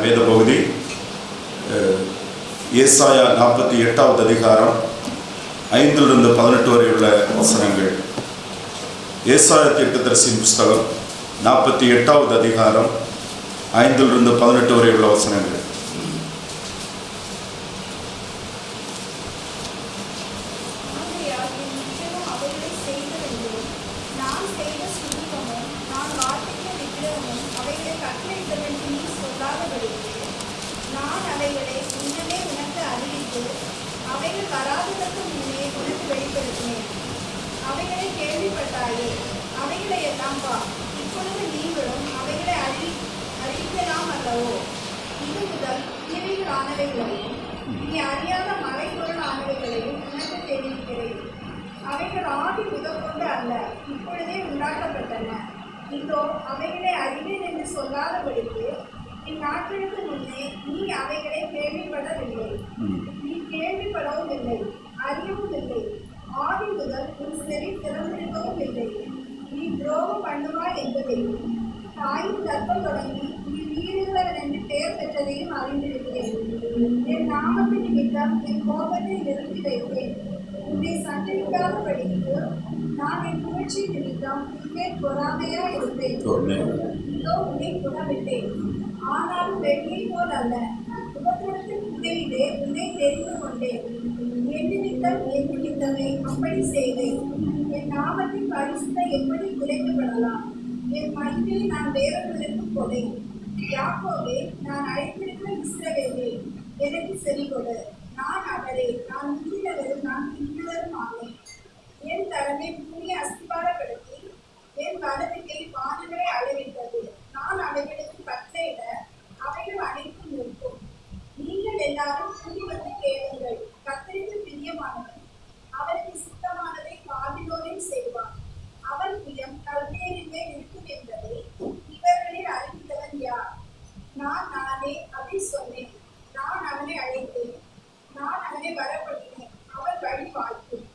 வேத பகுதி ஏசாயா 48வது அதிகாரம் 5-18 வரை உள்ள வசனங்கள். ஏசாயா தீர்க்கதரிசியின் புஸ்தகம் 48வது அதிகாரம் 5-18 வரை உள்ள வசனங்கள். அவைகளை கேள்விப்பட்டாயே, அவைகளை எல்லாம் வா, இப்பொழுது நீங்களும் அவைகளை அறிவிக்கலாம் அல்லவோ? இது முதல் இவைகளானவைகளையும் நீ அறியாத மறைபொருள் ஆனவைகளையும் உனக்கு தெரிவிக்கிறேன். அவைகள் ஆதி முதற்கொண்டு அல்ல, இப்பொழுதே உண்டாக்கப்பட்டன. இதோ அவைகளை அறிவேன் என்று சொல்லாதபடிக்கு இந்நாட்களுக்கு முன்னே நீ அவைகளை கேள்விப்படவில்லை, நீ கேள்விப்படவும் இல்லை, அறியவும் இல்லை. ஆதி முதல் உன் செவி திறந்திருக்கவும் இல்லை. நீ துரோகம் பண்ணுவாய் என்பதையும் தாயின் கர்ப்பம் தொடங்கி நீ வீடுகளவன் என்று பெயர் பெற்றதையும் அறிந்திருக்கிறேன். என் நாமத்தின் நிமித்தம் என் கோபத்தை நிறுத்தி வைத்தேன். உன்னை சந்தேகிக்காதபடிக்கு நான் என் புகழ்ச்சி நிமித்தம் இங்கே பொறாமையா இருப்பேன். இதோ உன்னை குணமிட்டேன், ஆனாலும் வெள்ளியை போல் அல்ல, உபத்திரத்தின் உதவியிலே உன்னை தெரிந்து கொண்டேன். என் நிமித்தமே அப்படி செய்வேன். என் நாமத்தின் பரிசுத்தை எப்படி குறைக்கப்படலாம்? என் மகிமை நான் வேறொருவருக்கு கொடை. யாக்கோபே, நான் அழைத்திருக்கிற இஸ்ரவேலே, எனக்கு செவி கொடு. நான் அவரே, நான் முந்தினவரும் நான் பிந்தினவரும் ஆனேன். என் தலைமை பூமியை அஸ்திபாரப்படுத்தி என் வலது கை வானங்களை அளவிட்டது. நான் அவைகளுக்கு கட்டளையிட அவைகள் அனைத்தும் இருக்கும். நீங்கள் எல்லாரும் கூடி வந்து கேளுங்கள். கர்த்தருக்கு பிரியமானவன், அவருக்கு சித்தமானதை பாபிலோனில் செய்வான். அவன் பிரியம் கல்தேயரின் மேல் இருக்கும் என்பதை இவர்களில் அறிவித்தவன் யார்? நானே அதை சொன்னேன். நான் அவனை அழைத்தேன், நான் அவனை வரப்படுத்தினேன். அவன் வழி வாழ்க்கும்.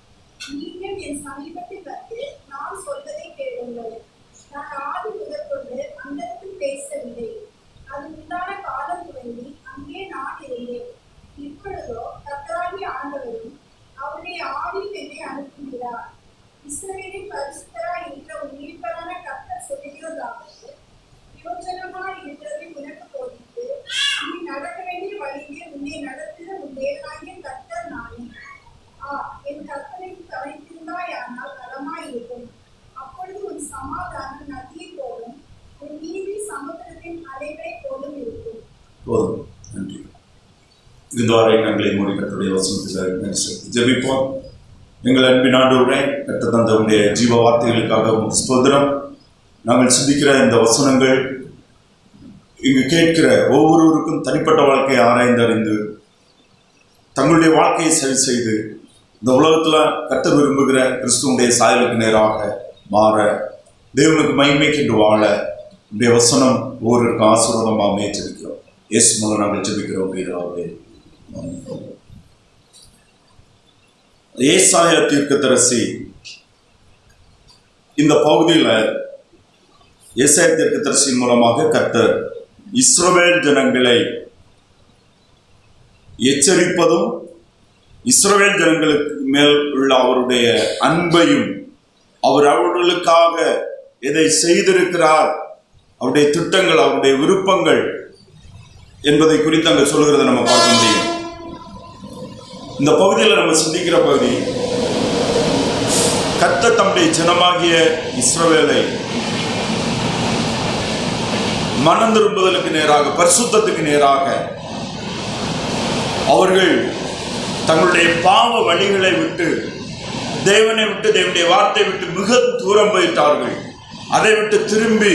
நீங்கள் என் சமீபத்தில் வந்து நான் சொல்வதை கேளுங்கள். நான் ஆதி முதற்கொண்டு அந்தத்தில் பேசவில்லை. அது உண்டான காலம் துவங்கி அங்கே நான் இருந்தேன். இப்பொழுதோ கர்த்தராகிய ஆண்டவரும் அவருடைய ஆவியும் என்னை அனுப்புகிறார். இஸ்ரவேலின் பரிசுத்தராய் இருக்கிற உன் மீட்பரான கர்த்தர் சொல்லுகிறதாவது, யோசனமாய் இருக்கிறதை உனக்கு போதித்து நீ நடக்க வேண்டிய வழியிலே உன்னை நடத்துகிற உன் தேவனாகிய கர்த்தர் நானே. என் கர்த்தரைக்கு கவனித்திருந்தாயானால் நலமாய் இருக்கும். அப்பொழுது உன் சமாதானம் நதியை போலும், உன் நீதி சமுத்திரத்தின் அலைகளை போலும் இருக்கும். நன்றி. இதுவரை கண்களை மூடி கர்த்தருடைய வசனத்தில் ஜெபிப்போம். எங்கள் அன்பின் ஆண்டவரே, கர்த்தர் தந்த உடைய ஜீவ வார்த்தைகளுக்காக ஸ்தோத்திரம். நாங்கள் சிந்திக்கிற இந்த வசனங்கள் இங்கு கேட்கிற ஒவ்வொருவருக்கும் தனிப்பட்ட வாழ்க்கையை ஆராய்ந்தறிந்து தங்களுடைய வாழ்க்கையை சரி செய்து இந்த உலகத்தில் கர்த்தர் விரும்புகிற கிறிஸ்துவனுடைய சாயலுக்கு நேராக மாற தேவனுக்கு மகிமைக்கென்று வாழ உடைய வசனம் ஒவ்வொருவருக்கும் ஆசீர்வாதமாக அமைச்சிருக்கிறோம். இயேசு மூலம் நாங்கள் ஜெபிக்கிறோம். பிதாவே, ஏசாயா தீர்க்கதரிசி இந்த பகுதியில் ஏசாயா தீர்க்கதரிசியின் மூலமாக கர்த்தர் இஸ்ரவேல் ஜனங்களை எச்சரிப்பதும் இஸ்ரவேல் ஜனங்களுக்கு மேல் உள்ள அவருடைய அன்பையும் அவர்களுக்காக எதை செய்திருக்கிறார், அவருடைய திட்டங்கள், அவருடைய விருப்பங்கள் என்பதை குறித்து அங்கே சொல்கிறத நம்ம பார்க்க முடியும். இந்த பகுதியில் நம்ம சிந்திக்கிற பகுதி, கர்த்தர் தம்முடைய ஜனமாகிய இஸ்ரவேலை மனம் திரும்புதலுக்கு நேராக, பரிசுத்தத்துக்கு நேராக அவர்கள் தங்களுடைய பாவ வழிகளை விட்டு, தேவனை விட்டு, தேவனுடைய வார்த்தை விட்டு மிக தூரம் போயிட்டார்கள். அதை விட்டு திரும்பி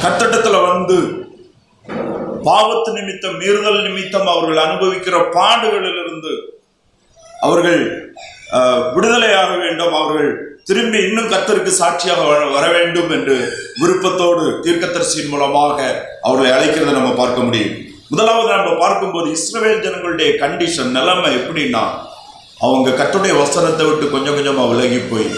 கர்த்தரிடத்தில் வந்து பாவத்து நிமித்தம், மீறுதல் நிமித்தம் அவர்கள் அனுபவிக்கிற பாடுகளிலிருந்து அவர்கள் விடுதலையாக வேண்டும், அவர்கள் திரும்பி இன்னும் கர்த்தருக்கு சாட்சியாக வர வேண்டும் என்று விருப்பத்தோடு தீர்க்கதரிசியின் மூலமாக அவர்களை அழைக்கிறத நம்ம பார்க்க முடியும். முதலாவது நம்ம பார்க்கும்போது இஸ்ரவேல் ஜனங்களுடைய கண்டிஷன், நிலைமை எப்படின்னா, அவங்க கர்த்தருடைய வசனத்தை விட்டு கொஞ்சம் கொஞ்சமாக விலகி போய்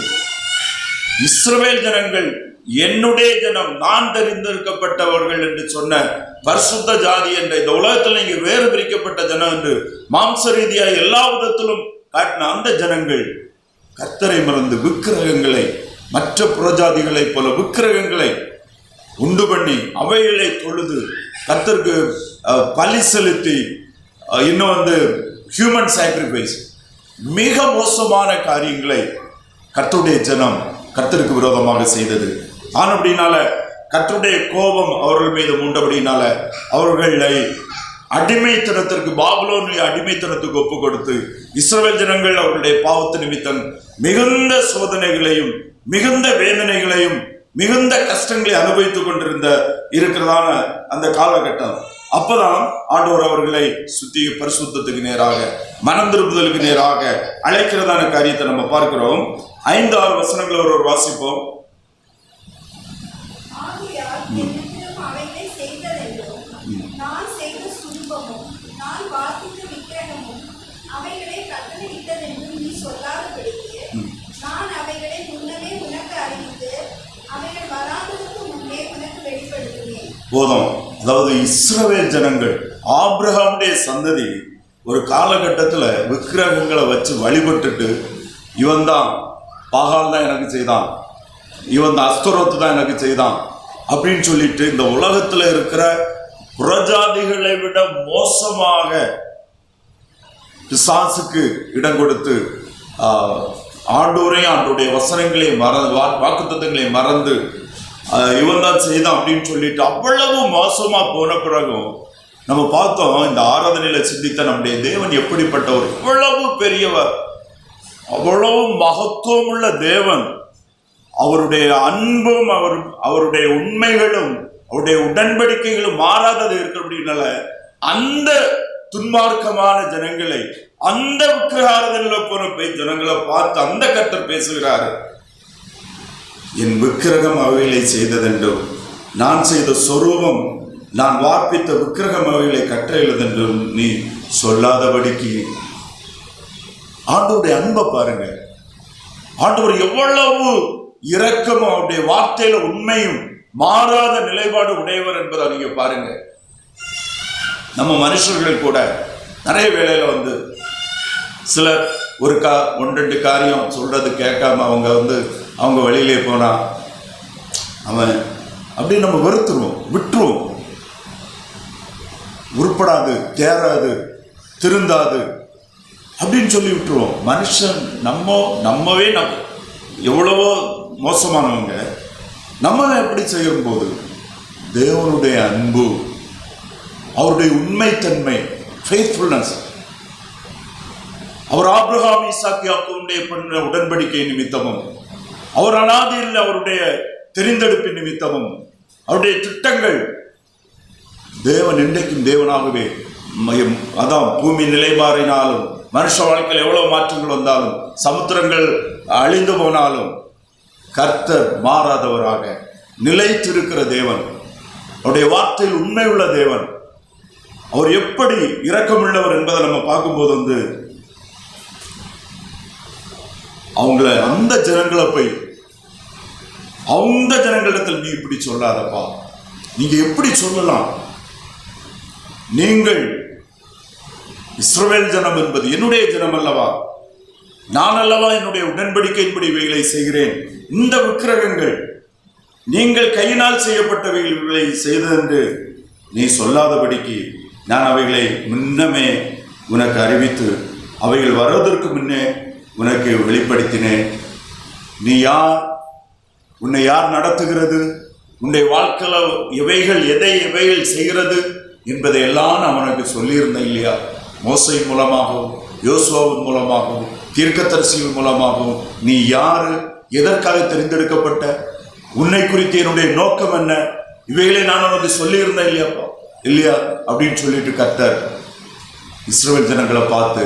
இஸ்ரவேல் ஜனங்கள் என்னுடைய ஜனம், நான் தெரிந்திருக்கப்பட்டவர்கள் என்று சொன்ன பரிசுத்த ஜாதி என்ற இந்த உலகத்தில் நீங்க வேறு பிரிக்கப்பட்ட ஜனம் என்று மாம்ச ரீதியாக எல்லா விதத்திலும் காட்டின அந்த ஜனங்கள் கர்த்தரை மறந்து விக்கிரகங்களை, மற்ற புறஜாதிகளைப் போல விக்கிரகங்களை உண்டு பண்ணி அவைகளை தொழுது கர்த்தருக்கு பலி செலுத்தி, இன்னும் ஹியூமன் சாக்ரிஃபைஸ், மிக மோசமான காரியங்களை கர்த்தருடைய ஜனம் கர்த்தருக்கு விரோதமாக செய்தது. ஆனபடினால கர்த்தருடைய கோபம் அவர்கள் மீது மூண்டபடினால அவர்களை அடிமைத்தனத்திற்கு, பாபிலோனிய அடிமைத்தனத்துக்கு ஒப்பு கொடுத்து இஸ்ரவேல் ஜனங்கள் அவர்களுடைய பாவத்து நிமித்தம் மிகுந்த சோதனைகளையும் மிகுந்த வேதனைகளையும் மிகுந்த கஷ்டங்களை அனுபவித்துக் கொண்டிருந்த இருக்கிறதான அந்த காலகட்டம். அப்பதான் ஆண்டவர் அவர்களை சுத்தி பரிசுத்தத்துக்கு நேராக, மனம் திரும்புதலுக்கு நேராக அழைக்கிறதான காரியத்தை நம்ம பார்க்கிறோம். 5-6 வசனங்களை ஒரு வாசிப்போம். போதும். அதாவது இஸ்ரவேல் ஜனங்கள், ஆபிரகாமுடைய சந்ததி ஒரு காலகட்டத்தில் விக்கிரகங்களை வச்சு வழிபட்டுட்டு, இவன் தான் பாகால் தான் எனக்கு செய்தான், இவன் தான் அஸ்தரோத்து தான் எனக்கு செய்தான் அப்படின்னு சொல்லிட்டு இந்த உலகத்தில் இருக்கிற புறஜாதிகளை விட மோசமாக பிசாசுக்கு இடம் கொடுத்து ஆண்டோரையும் ஆண்டோடைய வசனங்களை வாக்குத்தத்தங்களை மறந்து இவன் தான் செய்தான் அப்படின்னு சொல்லிட்டு அவ்வளவு மோசமா போன பிறகும் நம்ம பார்த்தோம், இந்த ஆராதனையில சிந்தித்த நம்முடைய தேவன் எப்படிப்பட்டவர், இவ்வளவு பெரியவர், அவ்வளவு மகத்துவம் உள்ள தேவன். அவருடைய அன்பும் அவருடைய உண்மைகளும் அவருடைய உடன்படிக்கைகளும் மாறாதது இருக்கிறபடினால அந்த துன்மார்க்கமான ஜனங்களை, அந்த விக்கிரகாரதனையில போன ஜனங்களை பார்த்து அந்த கர்த்தர் பேசுகிறார், என் விக்கிரகம் அவைகளை செய்ததென்றும் நான் செய்த சொரூபம், நான் வார்ப்பித்த விக்கிரகம் அவைகளை கட்டளையிட்டதென்றும் நீ சொல்லாதபடிக்கு. ஆண்டவருடைய அன்பை பாருங்க. ஆண்டவர் எவ்வளவு இரக்கமும் அவருடைய வார்த்தையில உண்மையும் மாறாத நிலைப்பாடு உடையவர் என்பதை நீங்க பாருங்க. நம்ம மனுஷர்கள் கூட நிறைய வேளையில சிலர் ஒரு 1-2 காரியம் சொல்றது கேட்காம அவங்க வழியிலே போனா அவன் அப்படி நம்ம வெறுத்துருவோம், விட்டுருவோம். உருப்படாது, தேராது, திருந்தாது அப்படின்னு சொல்லி விட்டுருவோம். மனுஷன் நம்மவே எவ்வளவோ மோசமானவங்க. நம்ம எப்படி செய்யும் போது தேவனுடைய அன்பு, அவருடைய உண்மைத்தன்மை, ஃபெய்த்ஃபுல்னஸ், அவர் ஆபிரகாம் ஈசாக்கு யாக்கோபுடைய பண்ண உடன்படிக்கை நிமித்தமும், அவர் அனாதியில் அவருடைய தெரிந்தெடுப்பின் நிமித்தமும், அவருடைய திட்டங்கள், தேவன் இன்றைக்கும் தேவனாகவே. அதான் பூமி நிலைமாறினாலும், மனுஷ வாழ்க்கையில் எவ்வளவு மாற்றங்கள் வந்தாலும், சமுத்திரங்கள் அழிந்து போனாலும் கர்த்தர் மாறாதவராக நிலைத்திருக்கிற தேவன், அவருடைய வார்த்தையில் உண்மை உள்ள தேவன். அவர் எப்படி இரக்கமுள்ளவர் என்பதை நம்ம பார்க்கும்போது அவங்கள அந்த ஜனங்களை போய் அந்த ஜனங்களிடத்தில் நீ இப்படி சொல்லாதப்பா, நீங்க எப்படி சொல்லலாம், நீங்கள் இஸ்ரவேல் ஜனம் என்பது என்னுடைய ஜனம் அல்லவா, நான் அல்லவா என்னுடைய உடன்படிக்கையின்படி இவைகளை செய்கிறேன், இந்த விக்கிரகங்கள் நீங்கள் கையினால் செய்யப்பட்டவைகளை செய்ததென்று நீ சொல்லாதபடிக்கு நான் அவைகளை முன்னமே உனக்கு அறிவித்து அவைகள் வருவதற்கு முன்னே உனக்கு வெளிப்படுத்தினேன். நீ யார், உன்னை யார் நடத்துகிறது, உன்னுடைய வாழ்க்கையில் எவைகள் செய்கிறது என்பதை எல்லாம் நான் உனக்கு சொல்லியிருந்தேன் இல்லையா? மோசை மூலமாகவும் யோசுவாவின் மூலமாகவும் தீர்க்கதரிசியின் மூலமாகவும் நீ யாரு, எதற்காக தெரிந்தெடுக்கப்பட்ட, உன்னை குறித்து என்னுடைய நோக்கம் என்ன, இவைகளை நான் உனக்கு சொல்லியிருந்தேன் இல்லையா அப்படின்னு சொல்லிட்டு கர்த்தர் இஸ்ரவேல் ஜனங்களை பார்த்து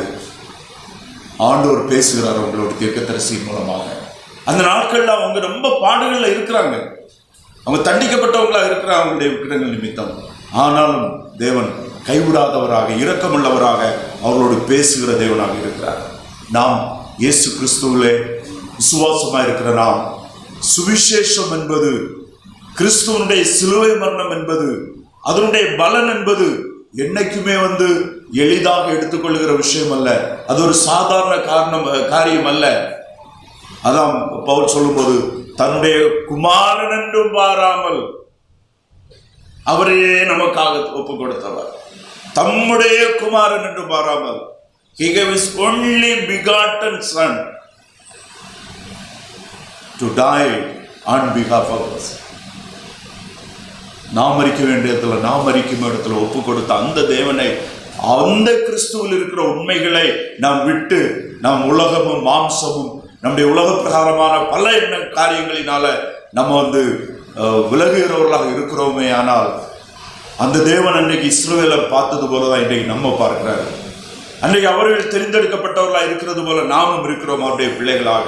ஆண்டவர் பேசுகிறார் அவங்களோட தீர்க்கதரிசியின் மூலமாக. அந்த நாட்கள்ல அவங்க ரொம்ப பாடுகள்ல இருக்கிறாங்க, அவங்க தண்டிக்கப்பட்டவங்களா இருக்கிறாங்க அவங்களுடைய விக்கிரகங்கள் நிமித்தம். ஆனாலும் தேவன் கைவிடாதவராக, இரக்கமுள்ளவராக அவர்களோடு பேசுகிற தேவனாக இருக்கிறார். நாம் இயேசு கிறிஸ்துவிலே விசுவாசமாக இருக்கிற நாம், சுவிசேஷம் என்பது கிறிஸ்துவனுடைய சிலுவை மரணம் என்பது, அதனுடைய பலன் என்பது என்னைக்குமே எளிதாக எடுத்துக்கொள்கிற விஷயம் அல்ல. அது ஒரு சாதாரண காரியம் அல்ல. அதான் பவுல் சொல்லும்போது, தன்னுடைய குமாரன் என்றும் பாராமல் அவரையே நமக்காக ஒப்பு கொடுத்தவர். தம்முடைய குமாரன் என்று பாராமல், he gave his only begotten son to die on behalf of us. நாம் மரிக்க வேண்டிய இடத்துல, நாம் மரிக்கும் இடத்துல ஒப்பு கொடுத்த அந்த தேவனை, அந்த கிறிஸ்துவில் இருக்கிற உண்மைகளை நாம் விட்டு, நாம் உலகமும் மாம்சமும் நம்முடைய உலக பிரகாரமான பல காரியங்களினால நம்ம விலகுகிறவர்களாக இருக்கிறோமே. ஆனால் அந்த தேவன் அன்றைக்கு இஸ்ரவேலை பார்த்தது போலதான் இன்றைக்கு நம்ம பார்க்கிறாரு. அன்றைக்கு அவர்கள் தெரிந்தெடுக்கப்பட்டவர்களாக இருக்கிறது போல நாமும் இருக்கிறோம் அவருடைய பிள்ளைகளாக.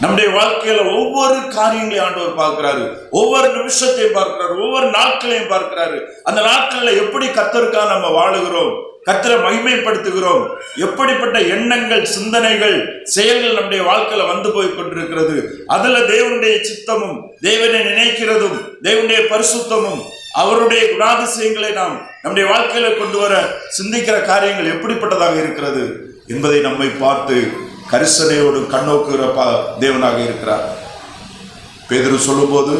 நம்முடைய வாழ்க்கையில ஒவ்வொரு காரியங்களையும் ஆண்டவர் பார்க்கிறாரு, ஒவ்வொரு நிமிஷத்தையும் பார்க்கிறாரு, ஒவ்வொரு நாட்களையும் பார்க்கிறாரு. அந்த நாட்களில் எப்படி கர்த்தருக்காக நம்ம வாழுகிறோம், கர்த்தரை மகிமைப்படுத்துகிறோம், எப்படிப்பட்ட எண்ணங்கள், சிந்தனைகள், செயல்கள் நம்முடைய வாழ்க்கையில போய் கொண்டிருக்கிறது. அதுல தேவனுடைய சித்தமும், தேவனை நினைக்கிறதும், தேவனுடைய பரிசுத்தமும், அவருடைய குணாதிசயங்களை நாம் நம்முடைய வாழ்க்கையில கொண்டு வர சிந்திக்கிற காரியங்கள் எப்படிப்பட்டதாக இருக்கிறது என்பதை நம்மை பார்த்து கரிசனையோடு கண்ணோக்குகிற தேவனாக இருக்கிறார். பேதுரு சொல்லும்போது,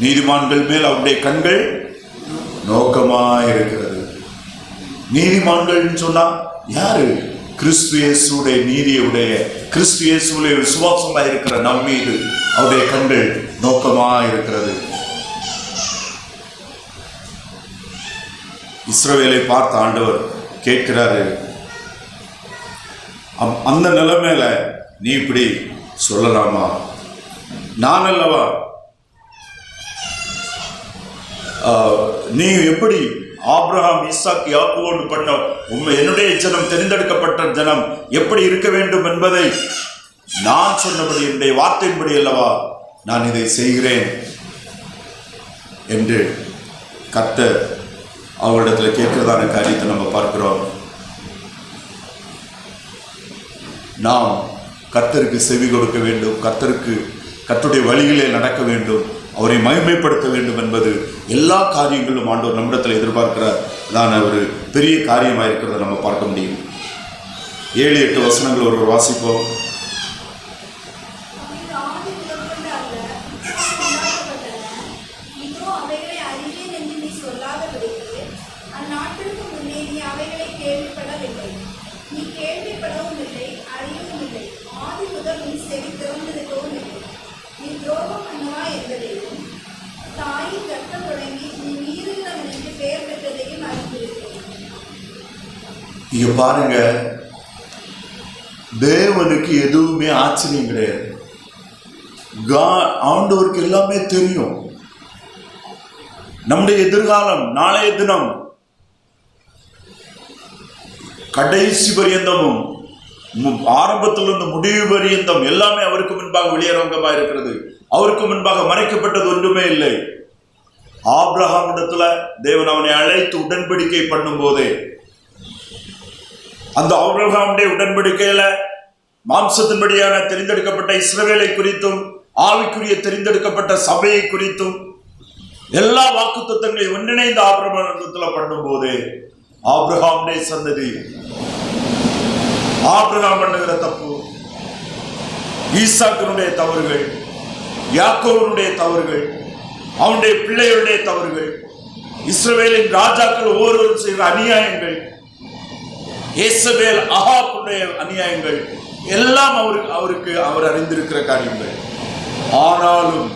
நீதிமான்கள் மேல் அவருடைய கண்கள் நோக்கமாய் இருக்கிறது. நீதிமான்கள் சொன்னா யாரு? கிறிஸ்து இயேசுடைய நீதியுடைய, கிறிஸ்து இயேசுடைய விசுவாசமாக இருக்கிற நம் மீது அவருடைய கண்கள் நோக்கமாய் இருக்கிறது. இஸ்ரவேலை பார்த்த ஆண்டவர் கேட்கிறாரு, அந்த நிலைமையில நீ இப்படி சொல்லலாமா? நான் அல்லவா, நீ எப்படி ஆபிரகாம், ஈசாக், யாக்கோபோடு பண்ண என்னுடைய ஜனம், தெரிந்தெடுக்கப்பட்ட ஜனம் எப்படி இருக்க வேண்டும் என்பதை நான் சொன்னபடி, என்னுடைய வார்த்தையின்படி அல்லவா நான் இதை செய்கிறேன் என்று கர்த்தர் அவரிடத்துல கேட்கிறதான காரியத்தை நம்ம பார்க்கிறோம். நாம் கர்த்தருக்கு செவி கொடுக்க வேண்டும், கர்த்தருடைய வழிகளே நடக்க வேண்டும், அவரை மகிமைப்படுத்த வேண்டும் என்பது எல்லா காரியங்களும் ஆண்டவர் நம்மிடத்தில் எதிர்பார்க்கிறார். தான் ஒரு பெரிய காரியமாக இருக்கிறத நம்ம பார்க்க முடியும். 7-8 வசனங்கள் ஒருவர் வாசிப்போம். இங்க பாருங்க, தேவனுக்கு எதுவுமே ஆச்சரியம் கிடையாது. ஆண்டவருக்கு எல்லாமே தெரியும். நம்முடைய எதிர்காலம், நாளைய தினம், கடைசி பரியந்தமும், ஆரம்பத்திலிருந்து முடிவு பரியந்தம் எல்லாமே அவருக்கு முன்பாக வெளியரங்கமாக இருக்கிறது. அவருக்கு முன்பாக மறைக்கப்பட்டது ஒன்றுமே இல்லை. ஆபிரகாம் இடத்துல தேவன் அவனை அழைத்து உடன்படிக்கை பண்ணும் போதே, அந்த ஆபிரகாமுடைய உடன்படிக்கையில மாம்சத்தின்படியான தெரிந்தெடுக்கப்பட்ட இஸ்ரவேலை குறித்தும், ஆவிக்குரிய தெரிந்தெடுக்கப்பட்ட சபையை குறித்தும் எல்லா வாக்குத்தத்தங்களை ஒன்றிணைந்த ஆபிரகாமிடத்துல பண்ணும் போதே, ஆபிரகாமுடைய சந்ததி, ஆபிரகாம் பண்ணுகிற தப்பு, ஈசாக்கினுடைய தவறுகள், யாக்கோபுடைய தவறுகள், அவனுடைய பிள்ளைகளுடைய தவறுகள், இஸ்ரவேலின் ராஜாக்கள் ஒவ்வொருவரும் செய்கிற அநியாயங்கள், யேசபேல், ஆகாபுடைய அநியாயங்கள் எல்லாம் அவர் அறிந்திருக்கிற காரியங்கள். ஆனாலும்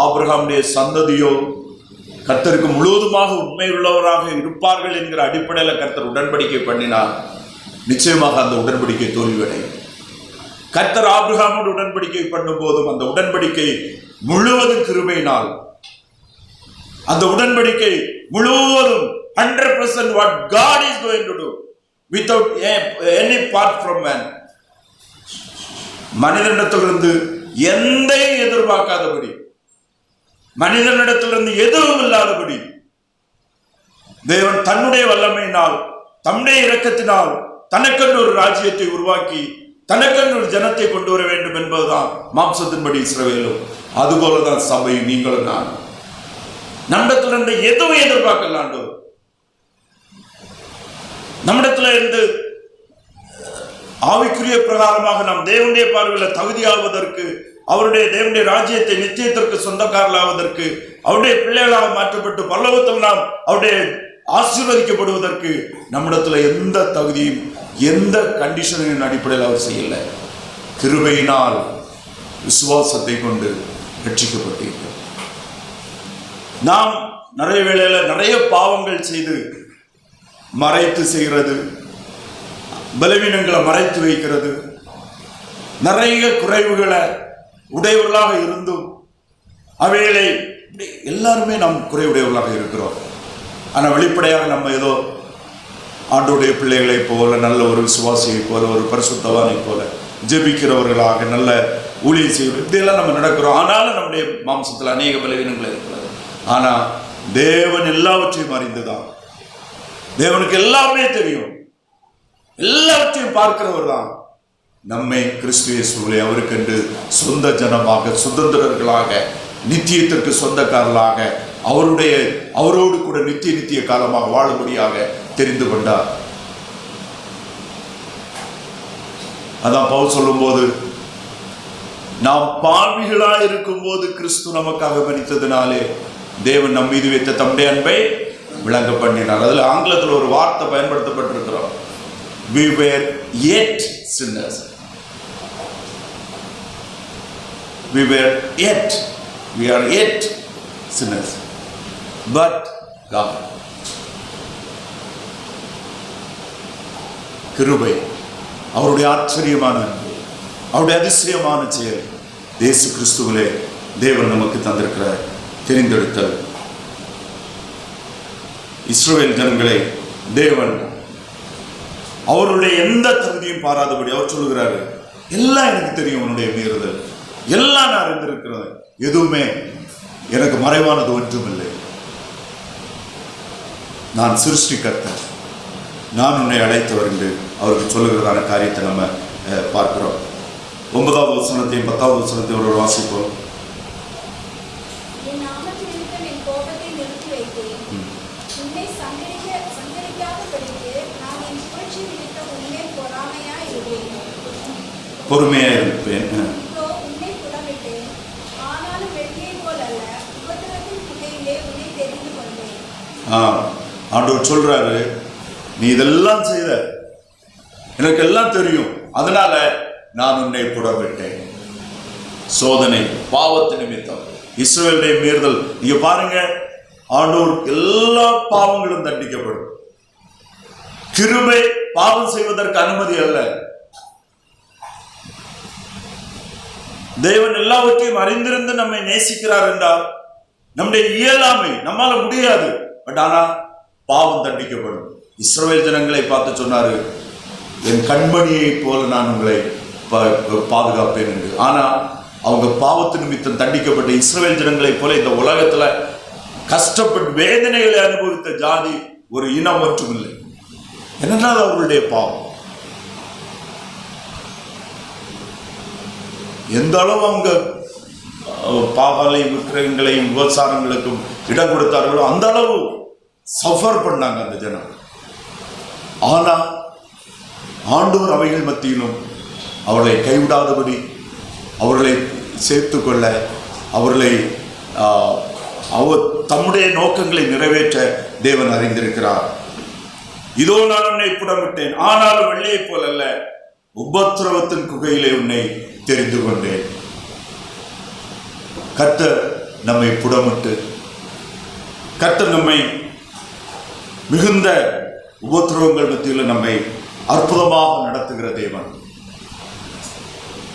ஆபிரகாமுடைய சந்ததியோ கர்த்தருக்கு முழுவதுமாக உண்மையுள்ளவராக இருப்பார்கள் என்கிற அடிப்படையில் கர்த்தர் உடன்படிக்கை பண்ணினார். நிச்சயமாக அந்த உடன்படிக்கை தோல்வியடையும். கர்த்தர் ஆபிரகாமோடு உடன்படிக்கை பண்ணும் போதும் அந்த உடன்படிக்கை முழுவதும் கிருபையினால், அந்த உடன்படிக்கை முழுவதும் 100% what God is going to do without any part from man. மனிதனிடத்திலிருந்து எந்த எதிர்பார்க்காதபடி, மனிதனிடத்திலிருந்து எதுவும் இல்லாதபடி தேவன் தன்னுடைய வல்லமையினால், தம்முடைய இரக்கத்தினால் தனக்கென்று ஒரு ராஜ்யத்தை உருவாக்கி தனக்கென்று ஒரு ஜனத்தை கொண்டு வர வேண்டும் என்பதுதான் மாம்சத்தின்படி இஸ்ரவேலும். அதுபோலதான் சபையும் நீங்களும் நான் நம்மிடத்துல இருந்து எதுவும் எதிர்பார்க்கலாம். நம்மிடத்துல இருந்து ஆவிக்குரிய பிரகாரமாக நாம் தேவனுடைய பார்வையில் தகுதியாவதற்கு, அவருடைய தேவனுடைய ராஜ்யத்தை நிச்சயத்திற்கு சொந்தக்காரர்களாவதற்கு, அவருடைய பிள்ளைகளாக மாற்றப்பட்டு பரலோகத்தில் நாம் அவருடைய ஆசீர்வதிக்கப்படுவதற்கு நம்மிடத்துல எந்த தகுதியும் எந்த கண்டிஷனின் அடிப்படையில் அவர் செய்யல. கிருபையினால் விசுவாசத்தை கொண்டு ரட்சிக்கப்பட்டிருக்கிறோம். நாம் நிறைய வேளையில நிறைய பாவங்கள் செய்து மறைத்து செய்கிறது, பலவீனங்களை மறைத்து வைக்கிறது, நிறைய குறைவுகளை உடையவர்களாக இருந்தும் அவைகளை எல்லாருமே நாம் குறைவுடையவர்களாக இருக்கிறோம். ஆனால் வெளிப்படையாக நம்ம ஏதோ ஆண்டோடைய பிள்ளைகளை போல, நல்ல ஒரு விசுவாசியை போல, ஒரு பரிசுத்தவானை போல ஜெபிக்கிறவர்களாக, நல்ல ஊழியம் செய்வது, இப்படியெல்லாம் நம்ம நடக்கிறோம். ஆனாலும் நம்முடைய மாம்சத்தில் அநேக பலவீனங்கள் இருக்கிறது. ஆனால் தேவன் எல்லாவற்றையும் அறிந்துதான், தேவனுக்கு எல்லாமே தெரியும், எல்லாவற்றையும் பார்க்கிறவர் தான் நம்மை கிறிஸ்து இயேசுவிலே அவருக்கென்று சொந்த ஜனமாக, சுதந்திரர்களாக, நித்தியத்திற்கு சொந்தக்காரர்களாக, அவரோடு கூட நித்திய காலமாக வாழும்படியாக தெரிந்து கொண்டார். அதான் பவுல் சொல்லும்போது, நாம் பாவிகளாக இருக்கும் போது கிறிஸ்து நமக்காக மரித்ததினாலே தேவன் நம் மீது வைத்த தம்முடைய அன்பை விளங்க பண்ணினார். அதில் ஆங்கிலத்தில் ஒரு வார்த்தை பயன்படுத்தப்பட்டிருக்கிறோம், we were yet sinners. We are yet sinners, but God. கிருபை, அவருடைய ஆச்சரியமான அன்பு, அவருடைய அதிசயமான செயல், இயேசு கிறிஸ்துவிலே தேவன் நமக்கு தந்திருக்கிற தெரிந்தெடுத்தல். இஸ்ரவேல் ஜனங்களை தேவன் அவருடைய எந்த தகுதியும் பாராதபடி அவர் சொல்லுகிறாரு, எல்லாம் எனக்கு தெரியும், உன்னுடைய மீறுதல் எல்லாம் நான் அறிந்திருக்கிறேன், எதுவுமே எனக்கு மறைவானது ஒன்றுமில்லை, நான் சிருஷ்டிகர்த்தன், நான் உன்னை அழைத்தவர் என்று அவருக்கு சொல்லுகிறதான காரியத்தை நம்ம பார்க்கிறோம். 9வது வசனத்தையும் 10வது வசனத்தையும் ஒரு வாசிப்போம். பொறுமையா இருப்பேன். ஆண்டவர் சொல்றாரு, நீ இதெல்லாம் செய்த, எனக்கு எல்லாம் தெரியும், அதனால நான் உன்னை புடமிட்டேன். சோதனை, பாவத்து நிமித்தம், இஸ்ரவேலுடைய மீறுதல். நீங்க பாருங்க, ஆண்டவர் எல்லா பாவங்களும் தண்டிக்கப்படும். கிருபை பாவம் செய்வதற்கு அனுமதி அல்ல. தேவன் எல்லாவற்றையும் அறிந்திருந்து நம்மை நேசிக்கிறார் என்றால் நம்முடைய இயலாமை, நம்மால முடியாது, பட் ஆனா பாவம் தண்டிக்கப்படும். இஸ்ரவேல் ஜனங்களை பார்த்து சொன்னாரு, என் கண்மணியை போல நான் உங்களை பாதுகாப்பேன் என்று. ஆனா அவங்க பாவத்து நிமித்தம் தண்டிக்கப்பட்ட இஸ்ரவேல் ஜனங்களை போல இந்த உலகத்துல கஷ்டப்பட்டு வேதனைகளை அனுபவித்த ஜாதி ஒரு இனம் ஒன்றும் இல்லை. என்னென்னால் அவர்களுடைய பாவம். எந்த அளவு அவங்க பாகாலை விக்கிரகங்களையும் விபச்சாரங்களுக்கும் இடம் கொடுத்தார்களோ அந்த அளவு சஃபர் பண்ணாங்க அந்த ஜனம். ஆனா ஆண்டவர் அவைகள் மத்தியிலும் அவர்களை கைவிடாதபடி, அவர்களை சேர்த்து கொள்ள, அவர்களை தம்முடைய நோக்கங்களை நிறைவேற்ற தேவன் அறிந்திருக்கிறார். இதோ நான் உன்னை புடமிட்டேன், ஆனாலும் வெள்ளையை போல் அல்ல, உபத்திரவத்தின் குகையிலே உன்னை தெரிந்து கொண்டேன். கர்த்தர் நம்மை புடமிட்டு, கர்த்தர் நம்மை மிகுந்த உபத்திரவங்கள் மத்தியில் நம்மை அற்புதமாக நடத்துகிற தேவன்.